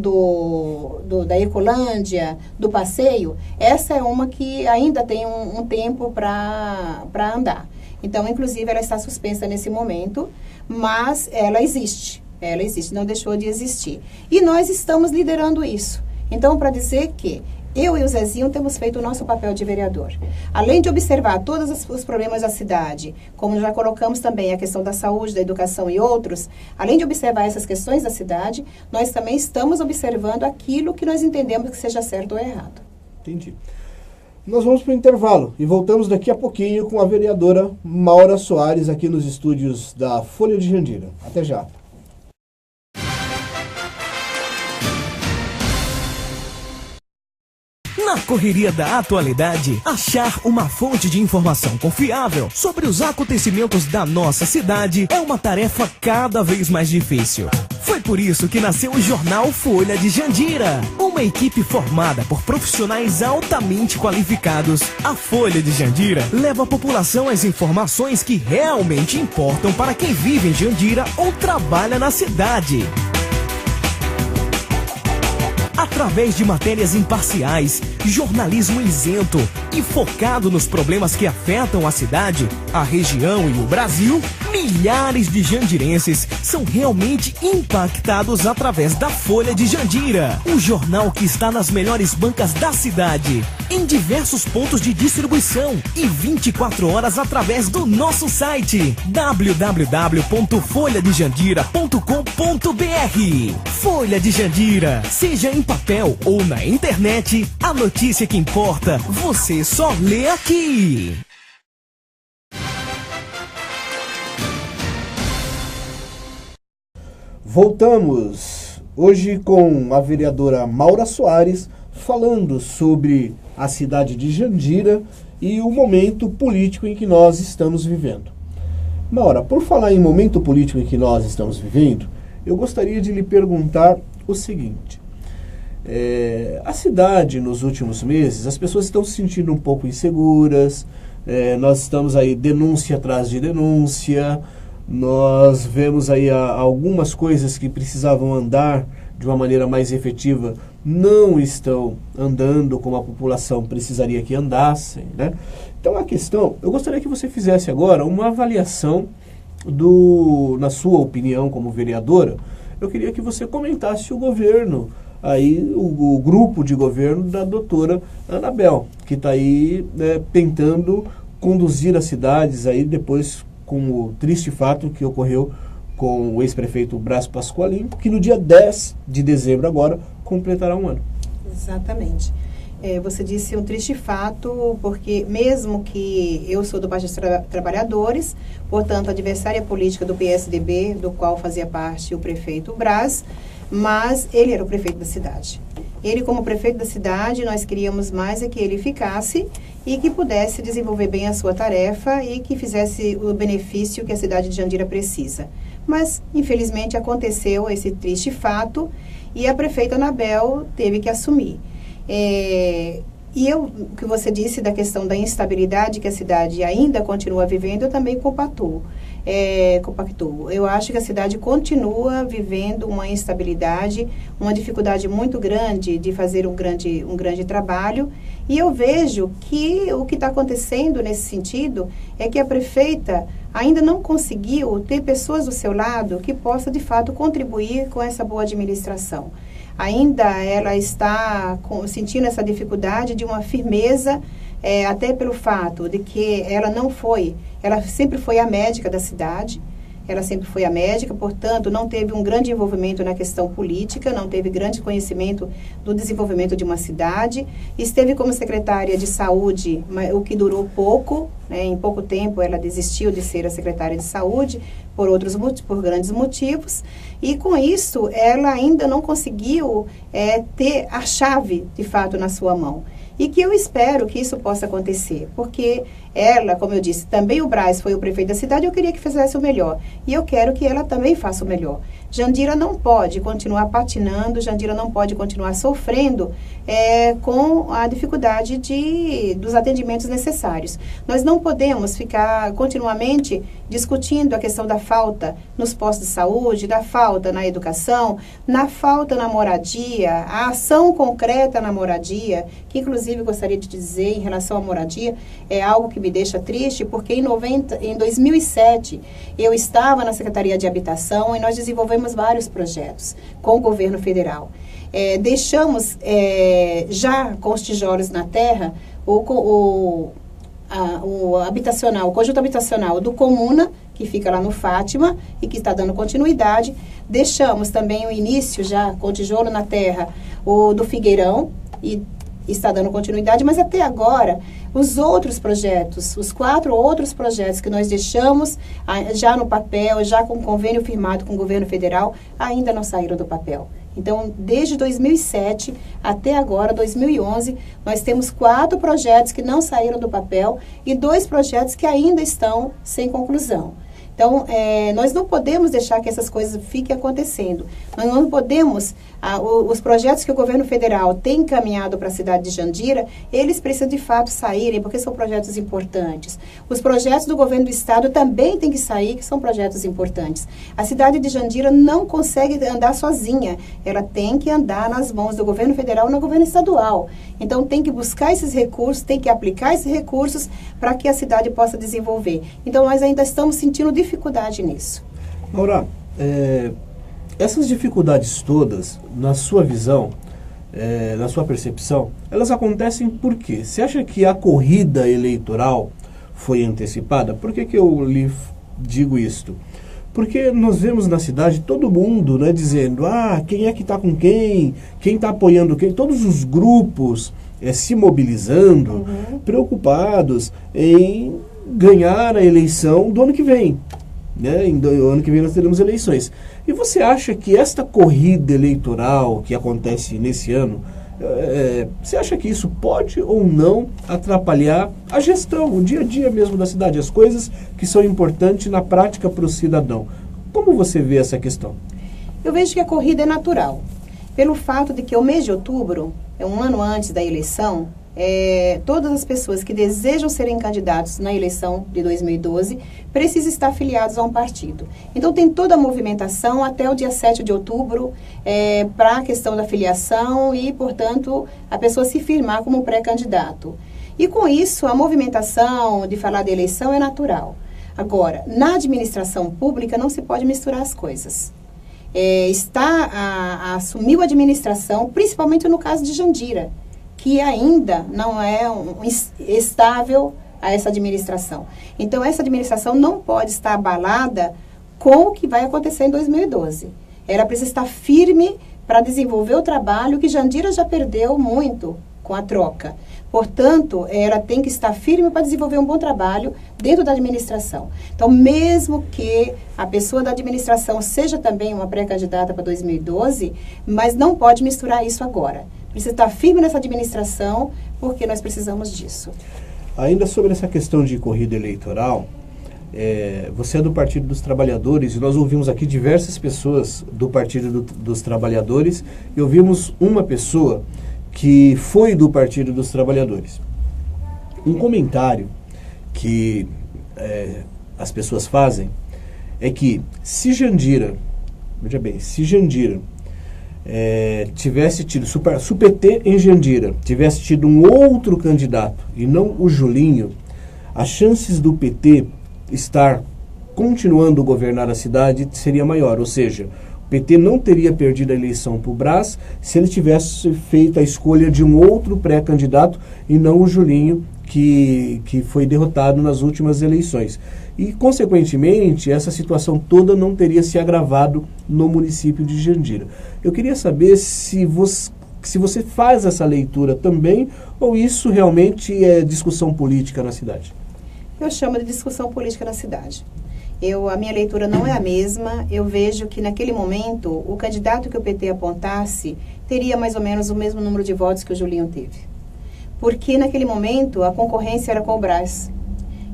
da Ecolândia, do passeio, essa é uma que ainda tem um tempo para andar. Então, inclusive, ela está suspensa nesse momento, mas ela existe. Ela existe, não deixou de existir. E nós estamos liderando isso. Então, para dizer que eu e o Zezinho temos feito o nosso papel de vereador. Além de observar todos os problemas da cidade, como já colocamos também a questão da saúde, da educação e outros, além de observar essas questões da cidade, nós também estamos observando aquilo que nós entendemos que seja certo ou errado. Entendi. Nós vamos para o intervalo e voltamos daqui a pouquinho com a vereadora Maura Soares aqui nos estúdios da Folha de Jandira. Até já. Na correria da atualidade, achar uma fonte de informação confiável sobre os acontecimentos da nossa cidade é uma tarefa cada vez mais difícil. Foi por isso que nasceu o jornal Folha de Jandira, uma equipe formada por profissionais altamente qualificados. A Folha de Jandira leva à população as informações que realmente importam para quem vive em Jandira ou trabalha na cidade. Através de matérias imparciais, jornalismo isento e focado nos problemas que afetam a cidade, a região e o Brasil, milhares de jandirenses são realmente impactados através da Folha de Jandira, um jornal que está nas melhores bancas da cidade, em diversos pontos de distribuição e 24 horas através do nosso site www.folhadejandira.com.br. Folha de Jandira, seja em papel ou na internet, a notícia que importa, você só lê aqui. Voltamos hoje com a vereadora Maura Soares falando sobre a cidade de Jandira e o momento político em que nós estamos vivendo. Maura, por falar em momento político em que nós estamos vivendo, eu gostaria de lhe perguntar o seguinte. A cidade, nos últimos meses, as pessoas estão se sentindo um pouco inseguras, nós estamos aí denúncia atrás de denúncia, nós vemos aí algumas coisas que precisavam andar de uma maneira mais efetiva, não estão andando como a população precisaria que andassem, né? Então a questão, eu gostaria que você fizesse agora uma avaliação na sua opinião como vereadora, eu queria que você comentasse o governo, aí o grupo de governo da doutora Anabel, que está aí tentando conduzir as cidades aí depois com o triste fato que ocorreu com o ex-prefeito Brás Pasqualin, que no dia 10 de dezembro agora completará um ano. Exatamente. Você disse um triste fato, porque mesmo que eu sou do Partido dos Trabalhadores, portanto, adversária política do PSDB, do qual fazia parte o prefeito Brás, mas ele era o prefeito da cidade. Ele, como prefeito da cidade, nós queríamos mais que ele ficasse e que pudesse desenvolver bem a sua tarefa e que fizesse o benefício que a cidade de Jandira precisa. Mas, infelizmente, aconteceu esse triste fato e a prefeita Anabel teve que assumir. E o que você disse da questão da instabilidade que a cidade ainda continua vivendo, eu também compactuo. Eu acho que a cidade continua vivendo uma instabilidade, uma dificuldade muito grande de fazer um grande trabalho. E eu vejo que o que está acontecendo nesse sentido é que a prefeita ainda não conseguiu ter pessoas do seu lado que possam, de fato, contribuir com essa boa administração. Ainda ela está sentindo essa dificuldade de uma firmeza, até pelo fato de que ela sempre foi a médica da cidade, portanto, não teve um grande envolvimento na questão política, não teve grande conhecimento do desenvolvimento de uma cidade, esteve como secretária de saúde, o que durou pouco, né? Em pouco tempo ela desistiu de ser a secretária de saúde, por grandes motivos, e com isso ela ainda não conseguiu ter a chave, de fato, na sua mão. E que eu espero que isso possa acontecer, porque ela, como eu disse, também o Brás foi o prefeito da cidade, eu queria que fizesse o melhor. E eu quero que ela também faça o melhor. Jandira não pode continuar patinando, Jandira não pode continuar sofrendo com a dificuldade dos atendimentos necessários. Nós não podemos ficar continuamente discutindo a questão da falta nos postos de saúde, da falta na educação, na falta na moradia, a ação concreta na moradia, que inclusive gostaria de dizer em relação à moradia, é algo que me deixa triste, porque em 2007 eu estava na Secretaria de Habitação e nós desenvolvemos desenvolvemos vários projetos com o governo federal. Deixamos já com os tijolos na terra o conjunto habitacional do Comuna, que fica lá no Fátima e que está dando continuidade. Deixamos também o início já com o tijolo na terra, o do Figueirão, e está dando continuidade, mas até agora os outros projetos, os 4 outros projetos que nós deixamos já no papel, já com convênio firmado com o governo federal, ainda não saíram do papel. Então, desde 2007 até agora, 2011, nós temos 4 projetos que não saíram do papel e 2 projetos que ainda estão sem conclusão. Então, nós não podemos deixar que essas coisas fiquem acontecendo. Nós não podemos, os projetos que o governo federal tem encaminhado para a cidade de Jandira, eles precisam de fato saírem, porque são projetos importantes. Os projetos do governo do estado também têm que sair, que são projetos importantes. A cidade de Jandira não consegue andar sozinha, ela tem que andar nas mãos do governo federal e no governo estadual. Então, tem que buscar esses recursos, tem que aplicar esses recursos para que a cidade possa desenvolver. Então, nós ainda estamos sentindo dificuldade nisso. Maura, essas dificuldades todas, na sua visão, na sua percepção, elas acontecem por quê? Você acha que a corrida eleitoral foi antecipada? Por que eu lhe digo isto? Porque nós vemos na cidade todo mundo, né, dizendo, quem é que está com quem está apoiando quem, todos os grupos se mobilizando, preocupados em ganhar a eleição do ano que vem. Né? No ano que vem nós teremos eleições. E você acha que esta corrida eleitoral que acontece nesse ano, você acha que isso pode ou não atrapalhar a gestão, o dia a dia mesmo da cidade, as coisas que são importantes na prática para o cidadão? Como você vê essa questão? Eu vejo que a corrida é natural, pelo fato de que o mês de outubro, um ano antes da eleição, todas as pessoas que desejam serem candidatos na eleição de 2012 precisam estar afiliados a um partido. Então, tem toda a movimentação até o dia 7 de outubro para a questão da filiação e, portanto, a pessoa se firmar como pré-candidato. E, com isso, a movimentação de falar de eleição é natural. Agora, na administração pública não se pode misturar as coisas. Assumiu a administração, principalmente no caso de Jandira, que ainda não é estável a essa administração. Então, essa administração não pode estar abalada com o que vai acontecer em 2012. Ela precisa estar firme para desenvolver o trabalho que Jandira já perdeu muito com a troca. Portanto, ela tem que estar firme para desenvolver um bom trabalho dentro da administração. Então, mesmo que a pessoa da administração seja também uma pré-candidata para 2012, mas não pode misturar isso agora. Precisa estar firme nessa administração, porque nós precisamos disso. Ainda sobre essa questão de corrida eleitoral, você é do Partido dos Trabalhadores, e nós ouvimos aqui diversas pessoas do Partido dos Trabalhadores, e ouvimos uma pessoa que foi do Partido dos Trabalhadores. Um comentário que as pessoas fazem é que se Jandira, veja bem, se Jandira tivesse tido, se o PT em Jandira tivesse tido um outro candidato e não o Julinho, as chances do PT estar continuando a governar a cidade seria maior, ou seja, o PT não teria perdido a eleição para o Brás se ele tivesse feito a escolha de um outro pré-candidato e não o Julinho, que foi derrotado nas últimas eleições. E, consequentemente, essa situação toda não teria se agravado no município de Jandira. Eu queria saber se você faz essa leitura também, ou isso realmente é discussão política na cidade? Eu chamo de discussão política na cidade. A minha leitura não é a mesma. Eu vejo que, naquele momento, o candidato que o PT apontasse teria mais ou menos o mesmo número de votos que o Julinho teve. Porque, naquele momento, a concorrência era com o Brás.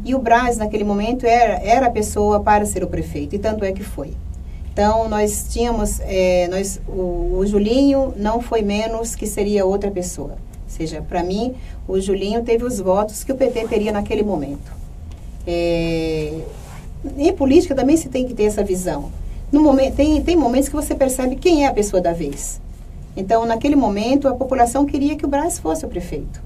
E o Brás, naquele momento, era a pessoa para ser o prefeito, e tanto é que foi. Então, nós tínhamos, o Julinho não foi menos que seria outra pessoa. Ou seja, para mim, o Julinho teve os votos que o PT teria naquele momento. Em política também se tem que ter essa visão. Tem momentos que você percebe quem é a pessoa da vez. Então, naquele momento, a população queria que o Brás fosse o prefeito.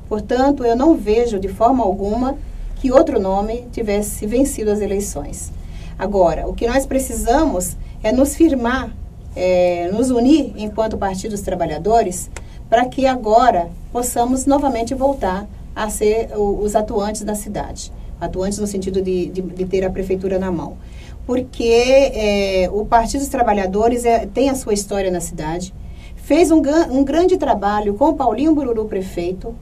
Portanto, eu não vejo de forma alguma que outro nome tivesse vencido as eleições. Agora, o que nós precisamos é nos firmar, nos unir enquanto Partido dos Trabalhadores, para que agora possamos novamente voltar a ser os atuantes da cidade. Atuantes no sentido de ter a prefeitura na mão. Porque o Partido dos Trabalhadores tem a sua história na cidade, fez um grande trabalho com o Paulinho Bururu prefeito.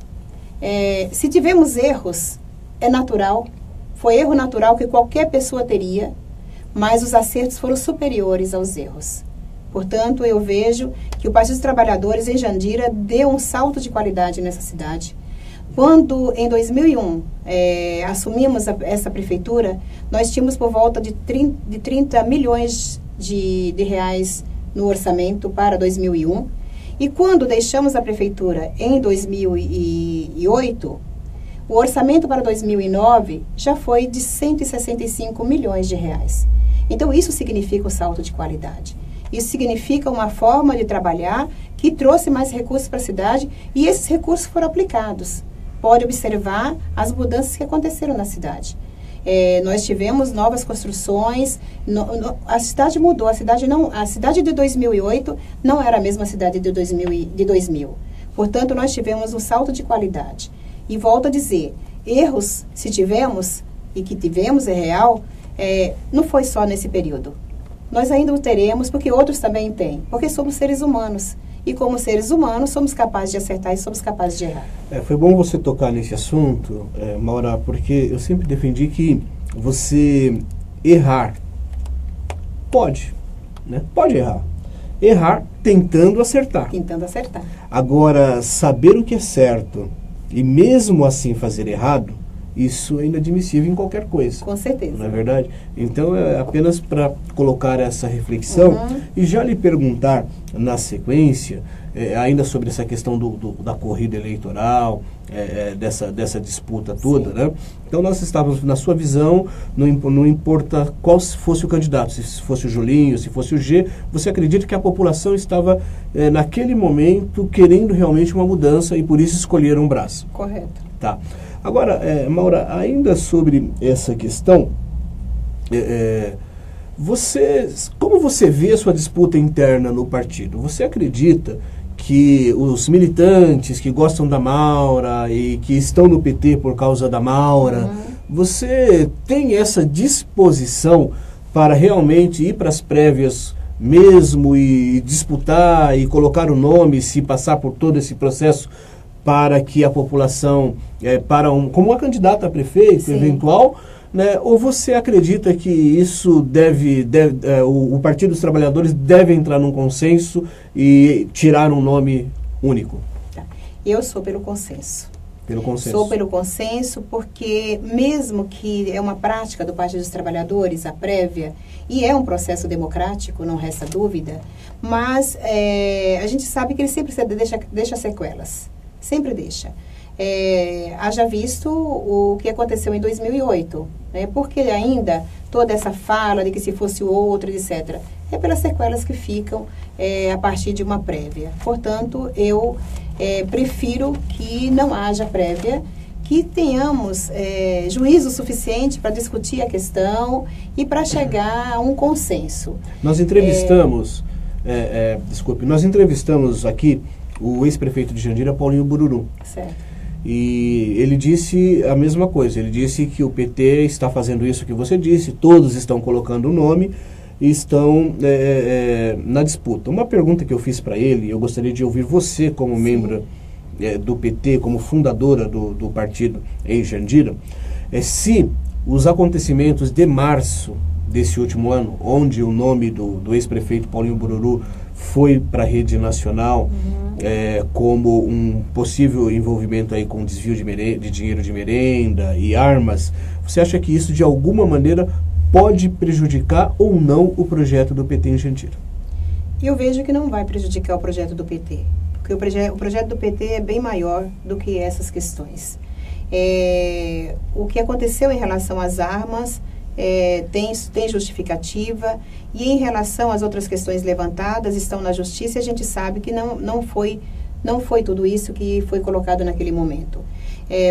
Se tivemos erros, é natural, foi erro natural que qualquer pessoa teria, mas os acertos foram superiores aos erros. Portanto, eu vejo que o Partido dos Trabalhadores em Jandira deu um salto de qualidade nessa cidade. Quando, em 2001, assumimos essa prefeitura, nós tínhamos por volta de 30 milhões de reais no orçamento para 2001. E quando deixamos a prefeitura em 2008, o orçamento para 2009 já foi de 165 milhões de reais. Então, isso significa o salto de qualidade. Isso significa uma forma de trabalhar que trouxe mais recursos para a cidade e esses recursos foram aplicados. Pode observar as mudanças que aconteceram na cidade. Nós tivemos novas construções, a cidade mudou, a cidade de 2008 não era a mesma cidade de 2000. Portanto, nós tivemos um salto de qualidade. E volto a dizer, erros, se tivemos, e que tivemos é real, não foi só nesse período. Nós ainda o teremos, porque outros também têm, porque somos seres humanos. E como seres humanos, somos capazes de acertar e somos capazes de errar. Foi bom você tocar nesse assunto, Maura, porque eu sempre defendi que você errar pode, né? Pode errar. Errar tentando acertar. Tentando acertar. Agora, saber o que é certo e mesmo assim fazer errado, isso é inadmissível em qualquer coisa. Com certeza. Não é verdade? Então, é apenas para colocar essa reflexão e já lhe perguntar na sequência, ainda sobre essa questão da corrida eleitoral, dessa disputa toda, né? Então, nós estávamos, na sua visão, não importa qual fosse o candidato, se fosse o Julinho, se fosse o G, você acredita que a população estava, naquele momento, querendo realmente uma mudança e por isso escolheram um braço? Correto. Tá. Agora, Maura, ainda sobre essa questão, como você vê a sua disputa interna no partido? Você acredita que os militantes que gostam da Maura e que estão no PT por causa da Maura, você tem essa disposição para realmente ir para as prévias mesmo e disputar e colocar o nome, se passar por todo esse processo, para que a população, como uma candidata a prefeito, sim, eventual, né? Ou você acredita que isso o Partido dos Trabalhadores deve entrar num consenso e tirar um nome único? Tá. Eu sou pelo consenso. Pelo consenso. Sou pelo consenso porque, mesmo que é uma prática do Partido dos Trabalhadores, a prévia, e é um processo democrático, não resta dúvida, mas a gente sabe que ele sempre deixa sequelas. Sempre deixa. Haja visto o que aconteceu em 2008, né? Porque ainda toda essa fala de que se fosse o outro, etc., é pelas sequelas que ficam a partir de uma prévia. Portanto, eu prefiro que não haja prévia, que tenhamos juízo suficiente para discutir a questão e para chegar a um consenso. Nós entrevistamos, nós entrevistamos aqui o ex-prefeito de Jandira, Paulinho Bururu. Certo. E ele disse a mesma coisa. Ele disse que o PT está fazendo isso que você disse, todos estão colocando o nome e estão na disputa. Uma pergunta que eu fiz para ele, eu gostaria de ouvir você como Sim. membro do PT, como fundadora do partido em Jandira, se os acontecimentos de março desse último ano, onde o nome do ex-prefeito Paulinho Bururu foi para a rede nacional como um possível envolvimento aí com desvio de dinheiro de merenda e armas, você acha que isso de alguma maneira pode prejudicar ou não o projeto do PT em Jandira? Eu vejo que não vai prejudicar o projeto do PT, porque o projeto do PT é bem maior do que essas questões. O que aconteceu em relação às armas tem justificativa, e em relação às outras questões levantadas, estão na justiça, e a gente sabe que não foi tudo isso que foi colocado naquele momento.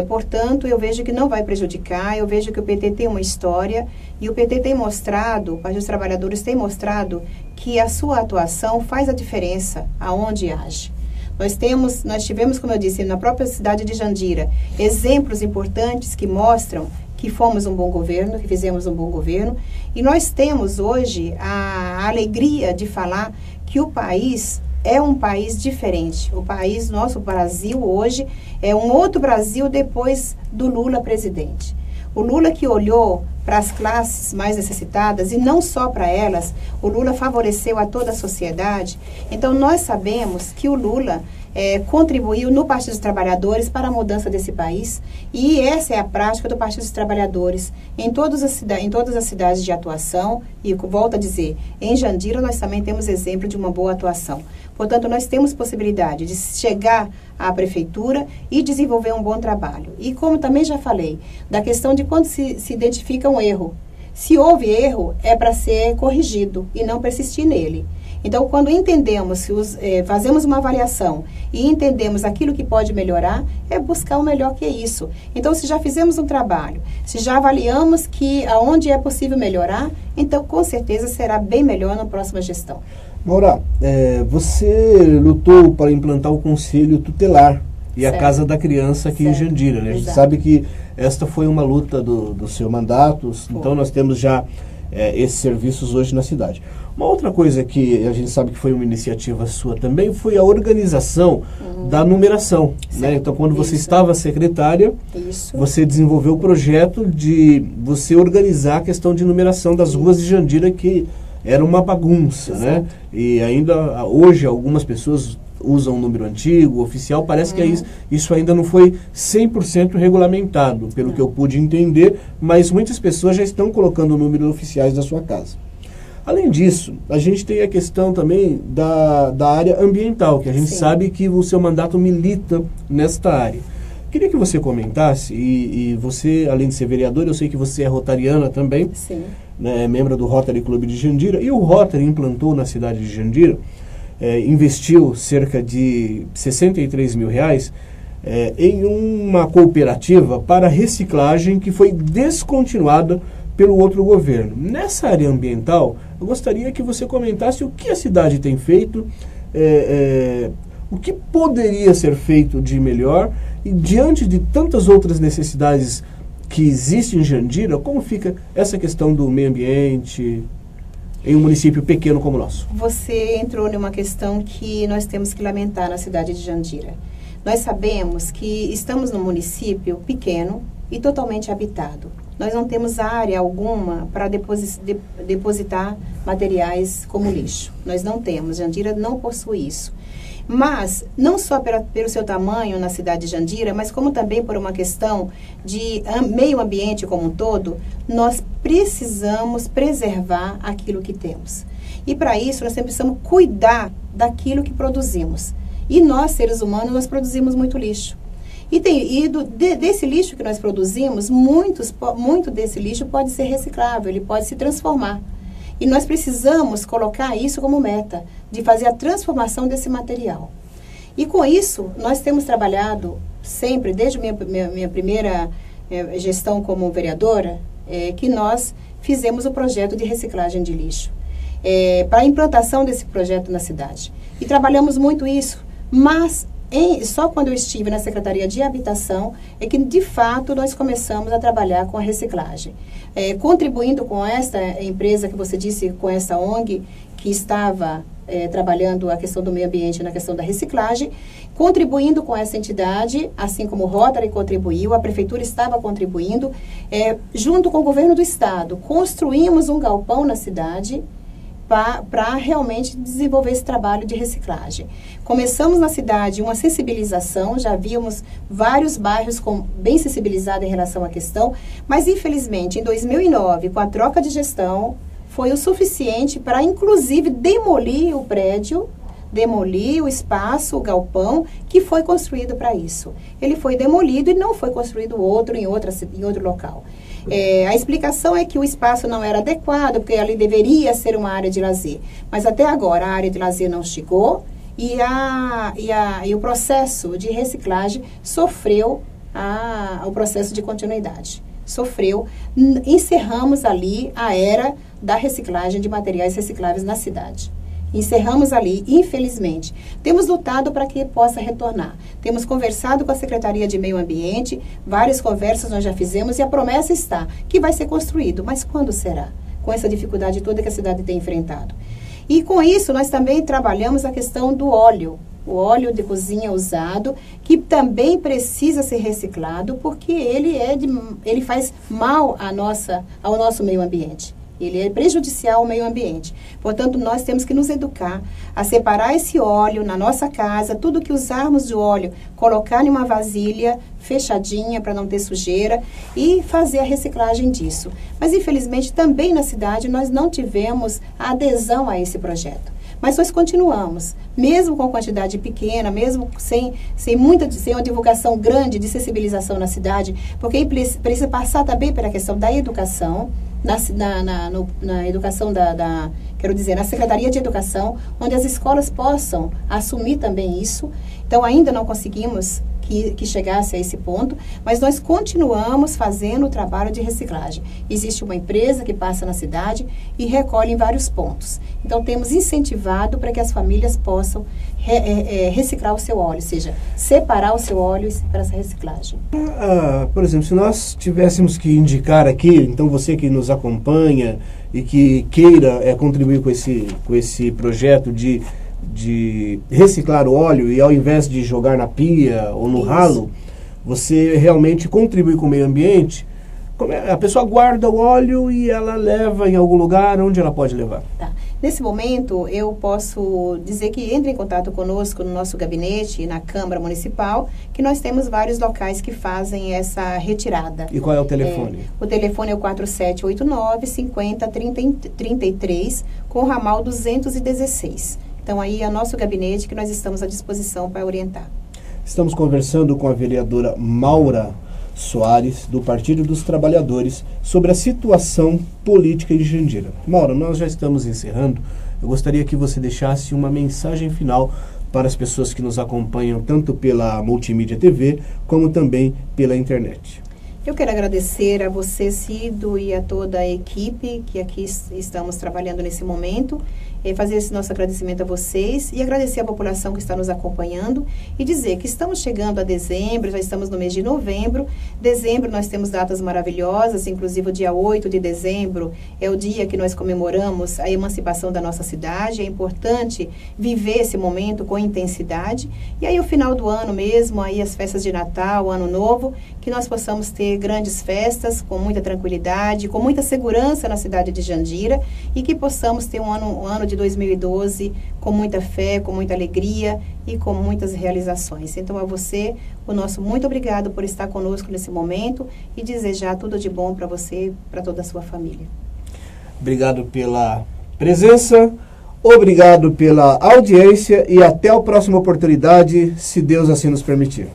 Portanto, eu vejo que não vai prejudicar, eu vejo que o PT tem uma história e o PT tem mostrado, o Partido dos Trabalhadores tem mostrado que a sua atuação faz a diferença aonde age. Nós tivemos, como eu disse, na própria cidade de Jandira, exemplos importantes que mostram que fomos um bom governo, que fizemos um bom governo, e nós temos hoje a alegria de falar que o país é um país diferente. O país, nosso Brasil hoje, é um outro Brasil depois do Lula presidente. O Lula que olhou para as classes mais necessitadas, e não só para elas, o Lula favoreceu a toda a sociedade. Então, nós sabemos que o Lula contribuiu no Partido dos Trabalhadores para a mudança desse país, e essa é a prática do Partido dos Trabalhadores em todas as cidades de atuação, e volto a dizer, em Jandira nós também temos exemplo de uma boa atuação. Portanto, nós temos possibilidade de chegar à prefeitura e desenvolver um bom trabalho. E como também já falei, da questão de quando se identifica um erro. Se houve erro, é para ser corrigido e não persistir nele. Então, quando entendemos, fazemos uma avaliação e entendemos aquilo que pode melhorar, é buscar o melhor que é isso. Então, se já fizemos um trabalho, se já avaliamos que aonde é possível melhorar, então, com certeza, será bem melhor na próxima gestão. Maura, você lutou para implantar o Conselho Tutelar e a Casa da Criança aqui em Jandira, né? A gente sabe que esta foi uma luta do seu mandato, então nós temos já esses serviços hoje na cidade. Uma outra coisa que a gente sabe que foi uma iniciativa sua também foi a organização da numeração, né? Então, quando você estava secretária, você desenvolveu o projeto de você organizar a questão de numeração das ruas de Jandira, que era uma bagunça, né? E ainda hoje algumas pessoas usam um número antigo, oficial, parece que isso ainda não foi 100% regulamentado, pelo que eu pude entender, mas muitas pessoas já estão colocando números oficiais da sua casa. Além disso, a gente tem a questão também da área ambiental, que a gente sabe que o seu mandato milita nesta área. Queria que você comentasse, e você, além de ser vereadora, eu sei que você é rotariana também, né, membro do Rotary Clube de Jandira, e o Rotary implantou na cidade de Jandira, investiu cerca de R$63 mil em uma cooperativa para reciclagem que foi descontinuada pelo outro governo. Nessa área ambiental, eu gostaria que você comentasse o que a cidade tem feito, o que poderia ser feito de melhor, e diante de tantas outras necessidades que existem em Jandira, como fica essa questão do meio ambiente em um município pequeno como o nosso? Você entrou numa questão que nós temos que lamentar na cidade de Jandira. Nós sabemos que estamos num município pequeno e totalmente habitado. Nós não temos área alguma para depositar materiais como lixo. Nós não temos, Jandira não possui isso. Mas, não só pelo seu tamanho na cidade de Jandira, mas como também por uma questão de meio ambiente como um todo, nós precisamos preservar aquilo que temos. E para isso, nós sempre precisamos cuidar daquilo que produzimos. E nós, seres humanos, nós produzimos muito lixo. Desse lixo que nós produzimos, muito desse lixo pode ser reciclável, ele pode se transformar. E nós precisamos colocar isso como meta, de fazer a transformação desse material. E com isso, nós temos trabalhado sempre, desde minha primeira gestão como vereadora, que nós fizemos o projeto de reciclagem de lixo, para a implantação desse projeto na cidade. E trabalhamos muito isso, mas só quando eu estive na Secretaria de Habitação é que, de fato, nós começamos a trabalhar com a reciclagem. Contribuindo com esta empresa que você disse, com essa ONG, que estava trabalhando a questão do meio ambiente na questão da reciclagem, contribuindo com essa entidade, assim como o Rotary contribuiu, a Prefeitura estava contribuindo, junto com o Governo do Estado, construímos um galpão na cidade para realmente desenvolver esse trabalho de reciclagem. Começamos na cidade uma sensibilização, já víamos vários bairros bem sensibilizados em relação à questão, mas infelizmente em 2009, com a troca de gestão, foi o suficiente para inclusive demolir o prédio, demolir o espaço, o galpão, que foi construído para isso. Ele foi demolido e não foi construído outro em outro local. A explicação é que o espaço não era adequado, porque ali deveria ser uma área de lazer. Mas até agora a área de lazer não chegou e o processo de reciclagem sofreu ao processo de continuidade. Sofreu, encerramos ali a era da reciclagem de materiais recicláveis na cidade. Encerramos ali, infelizmente. Temos lutado para que possa retornar. Temos conversado com a Secretaria de Meio Ambiente, várias conversas nós já fizemos e a promessa está que vai ser construído. Mas quando será? Com essa dificuldade toda que a cidade tem enfrentado. E com isso nós também trabalhamos a questão do óleo. O óleo de cozinha usado, que também precisa ser reciclado porque ele faz mal ao nosso meio ambiente. Ele é prejudicial ao meio ambiente. Portanto, nós temos que nos educar a separar esse óleo na nossa casa, tudo que usarmos de óleo, colocar em uma vasilha fechadinha para não ter sujeira e fazer a reciclagem disso. Mas, infelizmente, também na cidade nós não tivemos a adesão a esse projeto. Mas nós continuamos, mesmo com quantidade pequena, mesmo sem uma divulgação grande de sensibilização na cidade, porque precisa passar também pela questão da educação, na educação quero dizer, na Secretaria de Educação, onde as escolas possam assumir também isso. Então, ainda não conseguimos que chegasse a esse ponto, mas nós continuamos fazendo o trabalho de reciclagem. Existe uma empresa que passa na cidade e recolhe em vários pontos. Então, temos incentivado para que as famílias possam reciclar o seu óleo, ou seja, separar o seu óleo para essa reciclagem. Por exemplo, se nós tivéssemos que indicar aqui, então você que nos acompanha e que queira contribuir com esse projeto de reciclar o óleo e ao invés de jogar na pia ou no ralo, você realmente contribui com o meio ambiente, a pessoa guarda o óleo e ela leva em algum lugar, onde ela pode levar? Tá. Nesse momento, eu posso dizer que entre em contato conosco no nosso gabinete, na Câmara Municipal, que nós temos vários locais que fazem essa retirada. E qual é o telefone? O telefone é o 4789-5033, com o ramal 216. Então, aí é nosso gabinete que nós estamos à disposição para orientar. Estamos conversando com a vereadora Maura Soares, do Partido dos Trabalhadores, sobre a situação política em Jandira. Maura, nós já estamos encerrando. Eu gostaria que você deixasse uma mensagem final para as pessoas que nos acompanham, tanto pela Multimídia TV, como também pela internet. Eu quero agradecer a você, Cido, e a toda a equipe que aqui estamos trabalhando nesse momento, fazer esse nosso agradecimento a vocês e agradecer a população que está nos acompanhando e dizer que estamos chegando a dezembro, já estamos no mês de novembro. Dezembro nós temos datas maravilhosas, inclusive o dia 8 de dezembro é o dia que nós comemoramos a emancipação da nossa cidade. É importante viver esse momento com intensidade. E aí o final do ano mesmo, aí as festas de Natal, Ano Novo, que nós possamos ter grandes festas com muita tranquilidade, com muita segurança na cidade de Jandira e que possamos ter um ano de 2012 com muita fé, com muita alegria e com muitas realizações. Então, a você, o nosso muito obrigado por estar conosco nesse momento e desejar tudo de bom para você e para toda a sua família. Obrigado pela presença, obrigado pela audiência e até a próxima oportunidade, se Deus assim nos permitir.